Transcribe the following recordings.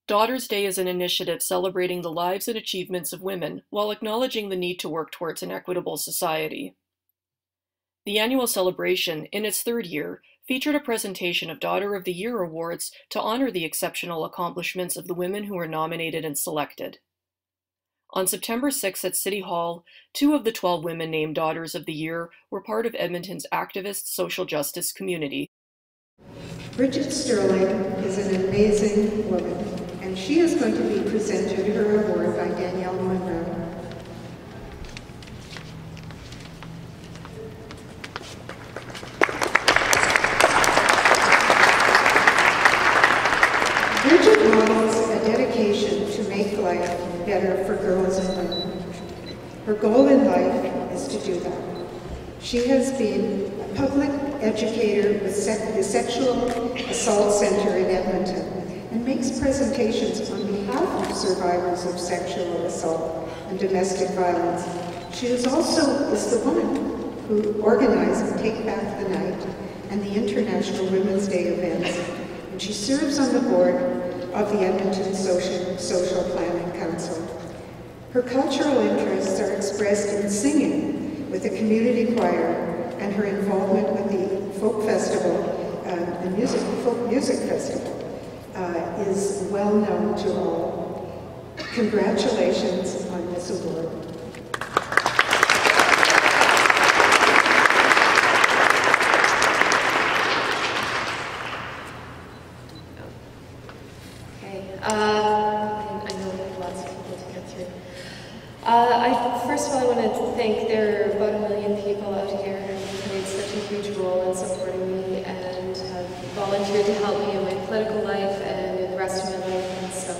Daughters' Day is an initiative celebrating the lives and achievements of women while acknowledging the need to work towards an equitable society. The annual celebration, in its third year, featured a presentation of Daughter of the Year awards to honor the exceptional accomplishments of the women who were nominated and selected. On September 6 at City Hall, 2 of the 12 women named Daughters of the Year were part of Edmonton's activist social justice community. Bridget Sterling is an amazing woman, and she is going to be presented her award by Danielle Monroe. Bridget models a dedication to make life better for girls and women. Her goal in life is to do that. She has been a public educator with the Sexual Assault Center in Edmonton and makes presentations on behalf of survivors of sexual assault and domestic violence. She is the woman who organized Take Back the Night and the International Women's Day events, and she serves on the board of the Edmonton Social Planning Council. Her cultural interests are expressed in singing with the community choir, and her involvement with the folk festival, folk music festival, is well known to all. Congratulations on this award. I know we have lots of people to get through. First of all, I want to thank there are about 1 million people out here who played such a huge role in supporting me and have volunteered to help me in my political life and in the rest of my life. And so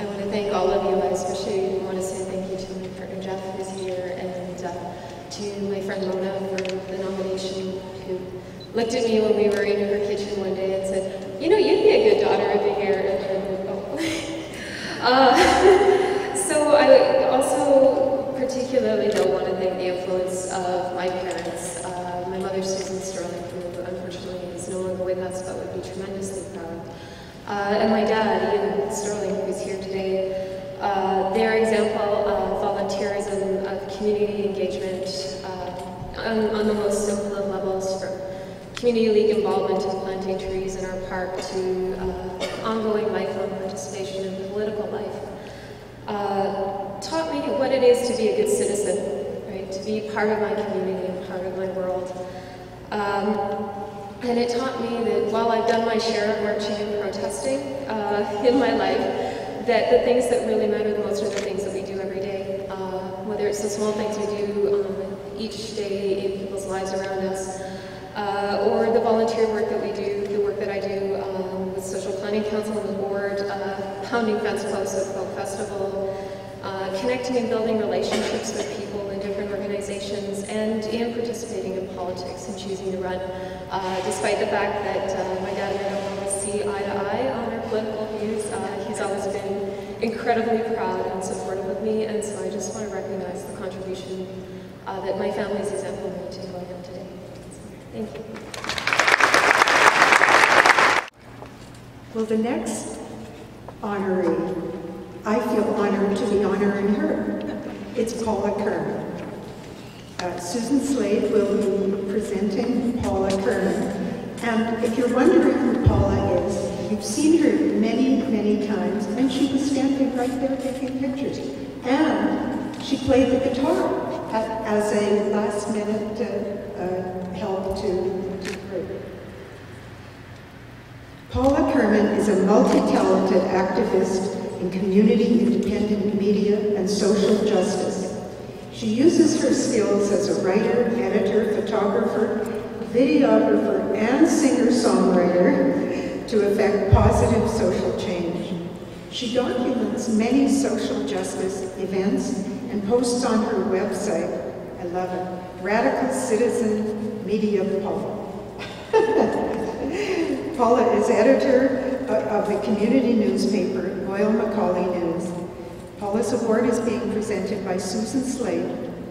I want to thank all of you. I especially want to say thank you to my partner Jeff, who's here, and to my friend Mona for the nomination, who looked at me when we were in her kitchen one day and said, "You know, you'd be a good daughter of the year." So I also particularly want to thank the influence of my parents. My mother, Susan Sterling, who unfortunately is no longer with us, but would be tremendously proud. And my dad, Ian Sterling, who's here today. Their example of volunteerism, of community engagement on the most simple of levels, from community league involvement in planting trees in our park to ongoing lifelong participation in political life, taught me what it is to be a good citizen, right? To be part of my community and part of my world. And it taught me that while I've done my share of marching and protesting in my life, that the things that really matter the most are the things that we do every day. Whether it's the small things we do each day in people's lives around us, or the volunteer work that we do, the work that I do with Social Planning Council on the board, pounding fence posts at Folk Festival, connecting and building relationships with people in different organizations, and in participating in politics and choosing to run. Despite the fact that my dad and I don't always see eye to eye on our political views, he's always been incredibly proud and supportive of me, and so I just want to recognize the contribution that my family's example made to who I am today. Thank you. Well, the next honoree, I feel honored to be honoring her. It's Paula Kerman. Susan Slade will be presenting Paula Kerman. And if you're wondering who Paula is, you've seen her many, many times, and she was standing right there taking pictures. And she played the guitar as a last-minute help to her. Paula Kerman is a multi-talented activist in community independent media and social justice. She uses her skills as a writer, editor, photographer, videographer, and singer-songwriter to effect positive social change. She documents many social justice events and posts on her website, I love it, Radical Citizen Media Paula. Paula is editor of the community newspaper, Royal Macaulay News. Paula's award is being presented by Susan Slade,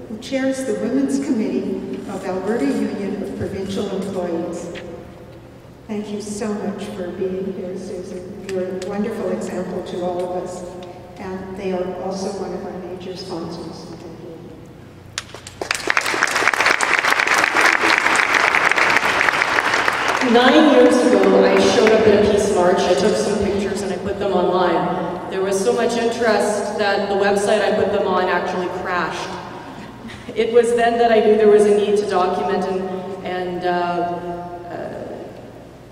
who chairs the Women's Committee of Alberta Union of Provincial Employees. Thank you so much for being here, Susan. You're a wonderful example. example to all of us. And they are also one of our major sponsors. 9 years ago, I showed up at a peace march. I took some pictures and I put them online. There was so much interest that the website I put them on actually crashed. It was then that I knew there was a need to document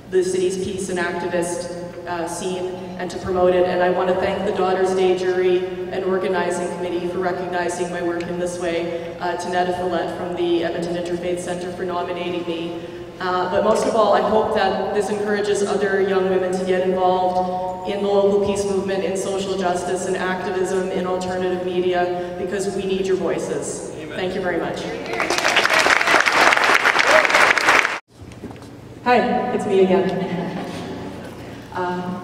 the city's peace and activist scene and to promote it. And I want to thank the Daughters Day jury and organizing committee for recognizing my work in this way, to Netta Follett from the Edmonton Interfaith Centre for nominating me. But most of all, I hope that this encourages other young women to get involved in the local peace movement, in social justice and activism, in alternative media, because we need your voices. Amen. Thank you very much. Hi, it's me again.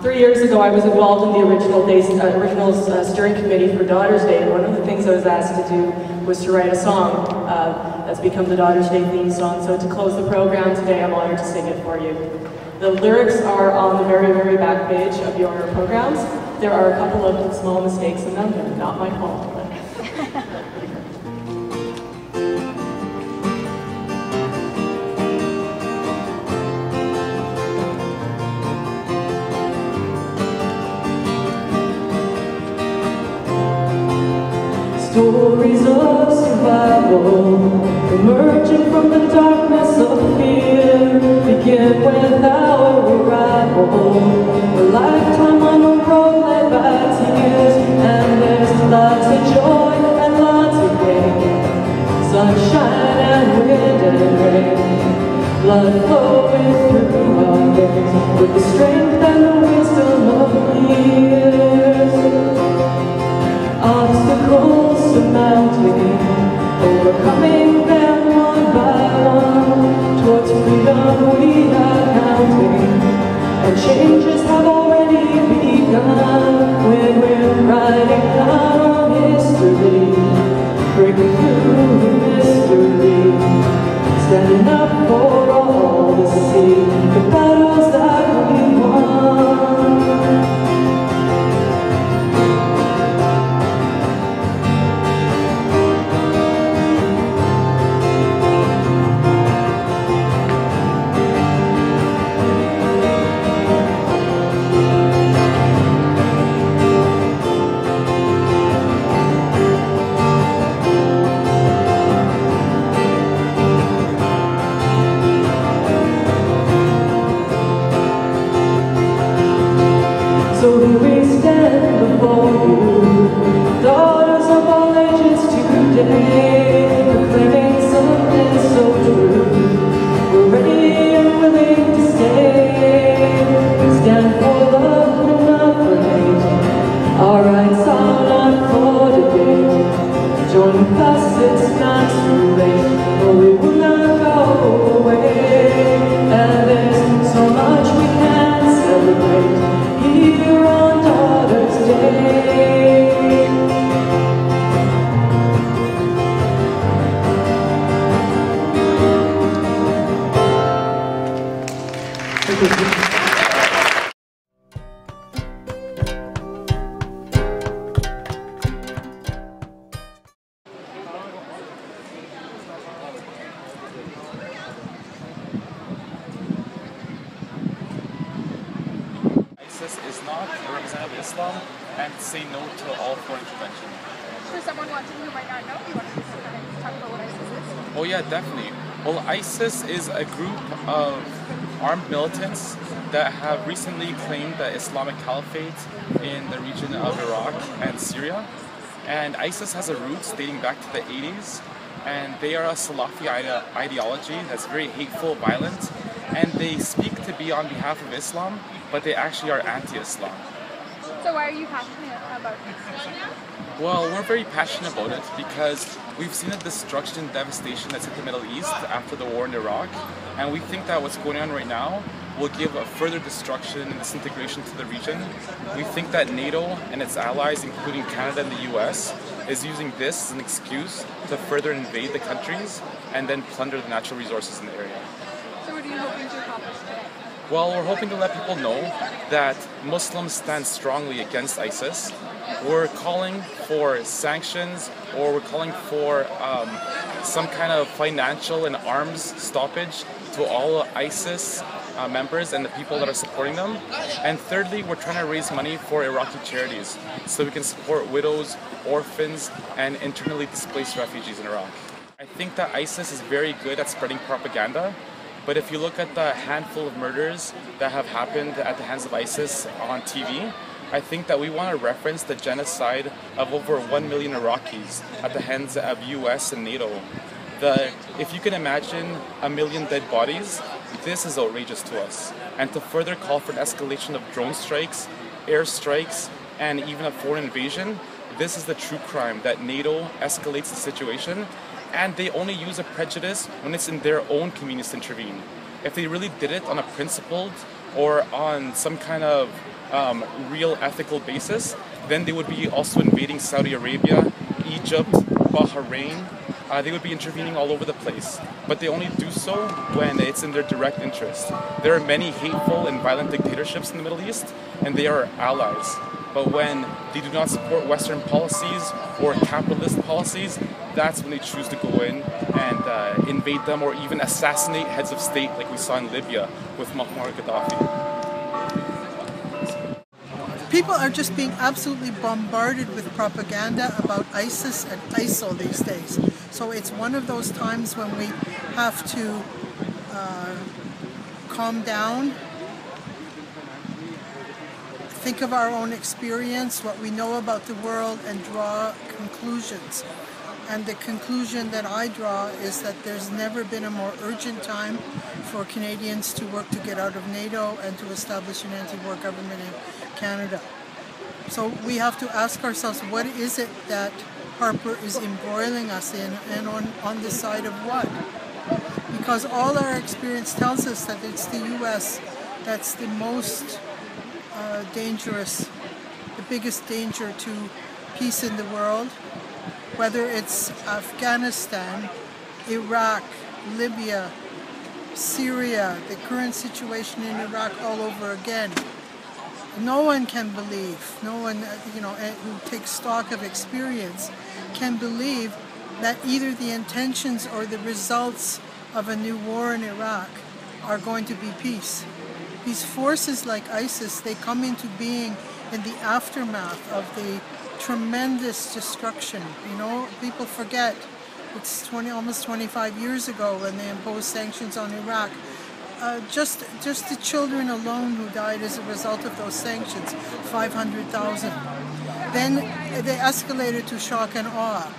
3 years ago, I was involved in the original steering committee for Daughters Day, and one of the things I was asked to do was to write a song that's become the Daughters Day theme song. So to close the program today, I'm honored to sing it for you. The lyrics are on the very, very back page of your programs. There are a couple of small mistakes in them, they're not my fault. Stories of survival, emerging from the darkness of fear, begin with our arrival. A lifetime on a road led by tears, and there's lots of joy and lots of pain, sunshine and wind and rain, blood flowing through our veins, with the strength and the wisdom of years. Obstacles surmounting, overcoming them one by one, towards freedom we are counting, and changes have already begun, when we're writing down our history, breaking through the mystery, standing up for all to see, the battles that we won. So here we stand before you, daughters of all ages today, proclaiming something so true. We're ready and willing to stay. We stand for love and not for hate. Our rights are not for debate. Join with us, it's not too late. No, we will not go away. And there's so much we can celebrate here on Daughters Day. ISIS is not a representative of Islam and say no to all foreign intervention. For someone watching who might not know, you want to kind of talk about what ISIS is? Oh yeah, definitely. Well, ISIS is a group of armed militants that have recently claimed the Islamic Caliphate in the region of Iraq and Syria. And ISIS has a roots dating back to the 80s, and they are a Salafi ideology that's very hateful, violent, and they speak to be on behalf of Islam, but they actually are anti-Islam. So why are you passionate about this? Well, we're very passionate about it because we've seen the destruction and devastation that's hit the Middle East after the war in Iraq, and we think that what's going on right now will give a further destruction and disintegration to the region. We think that NATO and its allies, including Canada and the US, is using this as an excuse to further invade the countries and then plunder the natural resources in the area. So what are you hoping to accomplish today? Well, we're hoping to let people know that Muslims stand strongly against ISIS. We're calling for sanctions, or we're calling for some kind of financial and arms stoppage to all ISIS members and the people that are supporting them. And thirdly, we're trying to raise money for Iraqi charities so we can support widows, orphans, and internally displaced refugees in Iraq. I think that ISIS is very good at spreading propaganda, but if you look at the handful of murders that have happened at the hands of ISIS on TV, I think that we want to reference the genocide of over 1 million Iraqis at the hands of US and NATO. If you can imagine 1 million dead bodies, this is outrageous to us. And to further call for an escalation of drone strikes, air strikes, and even a foreign invasion, this is the true crime, that NATO escalates the situation, and they only use a prejudice when it's in their own convenience to intervene. If they really did it on a principled or on some kind of real ethical basis, then they would be also invading Saudi Arabia, Egypt, Bahrain. They would be intervening all over the place. But they only do so when it's in their direct interest. There are many hateful and violent dictatorships in the Middle East, and they are allies. But when they do not support Western policies or capitalist policies, that's when they choose to go in and invade them, or even assassinate heads of state like we saw in Libya with Muammar Gaddafi. People are just being absolutely bombarded with propaganda about ISIS and ISIL these days. So it's one of those times when we have to calm down, think of our own experience, what we know about the world, and draw conclusions. And the conclusion that I draw is that there's never been a more urgent time for Canadians to work to get out of NATO and to establish an anti-war government in Canada. So we have to ask ourselves, what is it that Harper is embroiling us in, and on the side of what? Because all our experience tells us that it's the US that's the most dangerous, the biggest danger to peace in the world, whether it's Afghanistan, Iraq, Libya, Syria, the current situation in Iraq all over again. No one can believe, no one who takes stock of experience can believe that either the intentions or the results of a new war in Iraq are going to be peace. These forces like ISIS, they come into being in the aftermath of the tremendous destruction. You know, people forget it's almost 25 years ago when they imposed sanctions on Iraq. Just the children alone who died as a result of those sanctions, 500,000. Then they escalated to shock and awe.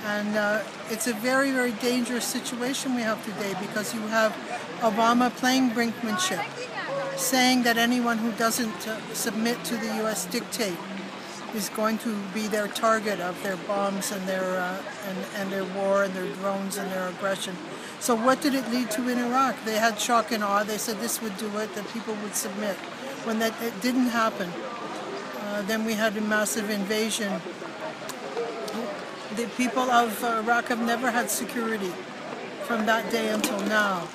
And it's a very, very dangerous situation we have today, because you have Obama playing brinkmanship, saying that anyone who doesn't submit to the US dictate is going to be their target of their bombs and their war and their drones and their aggression. So what did it lead to in Iraq? They had shock and awe. They said this would do it, that people would submit. When it didn't happen, then we had a massive invasion. The people of Iraq have never had security from that day until now.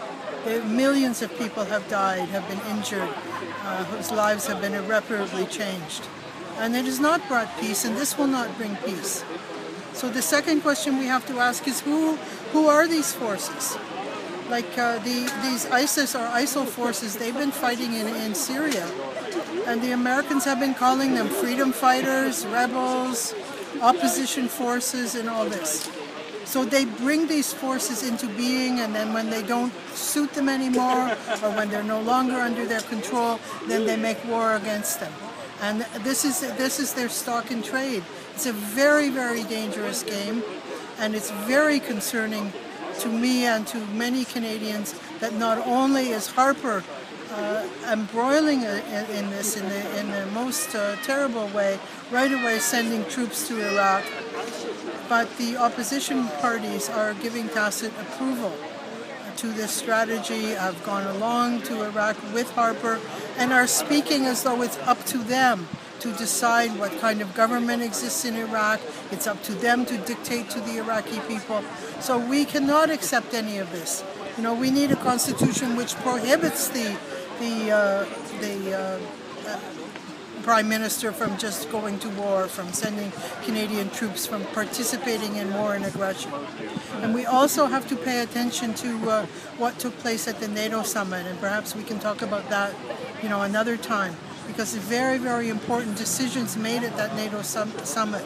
Millions of people have died, have been injured, whose lives have been irreparably changed. And it has not brought peace, and this will not bring peace. So the second question we have to ask is, who are these forces? Like these ISIS or ISIL forces, they've been fighting in Syria. And the Americans have been calling them freedom fighters, rebels, opposition forces, and all this. So they bring these forces into being, and then when they don't suit them anymore, or when they're no longer under their control, then they make war against them. And this is their stock in trade. It's a very, very dangerous game, and it's very concerning to me and to many Canadians that not only is Harper embroiling in this in the most terrible way, right away sending troops to Iraq, but the opposition parties are giving tacit approval to this strategy, have gone along to Iraq with Harper, and are speaking as though it's up to them to decide what kind of government exists in Iraq. It's up to them to dictate to the Iraqi people. So we cannot accept any of this. You know, we need a constitution which prohibits the the Prime Minister from just going to war, from sending Canadian troops, from participating in war and aggression. And we also have to pay attention to what took place at the NATO summit, and perhaps we can talk about that, another time, because very, very important decisions made at that NATO summit.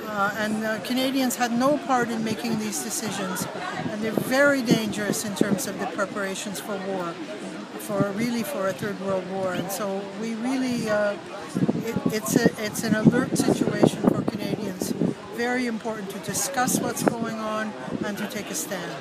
And Canadians had no part in making these decisions, and they're very dangerous in terms of the preparations for war, for a third world war. And so we really, it's an alert situation for Canadians. Very important to discuss what's going on and to take a stand.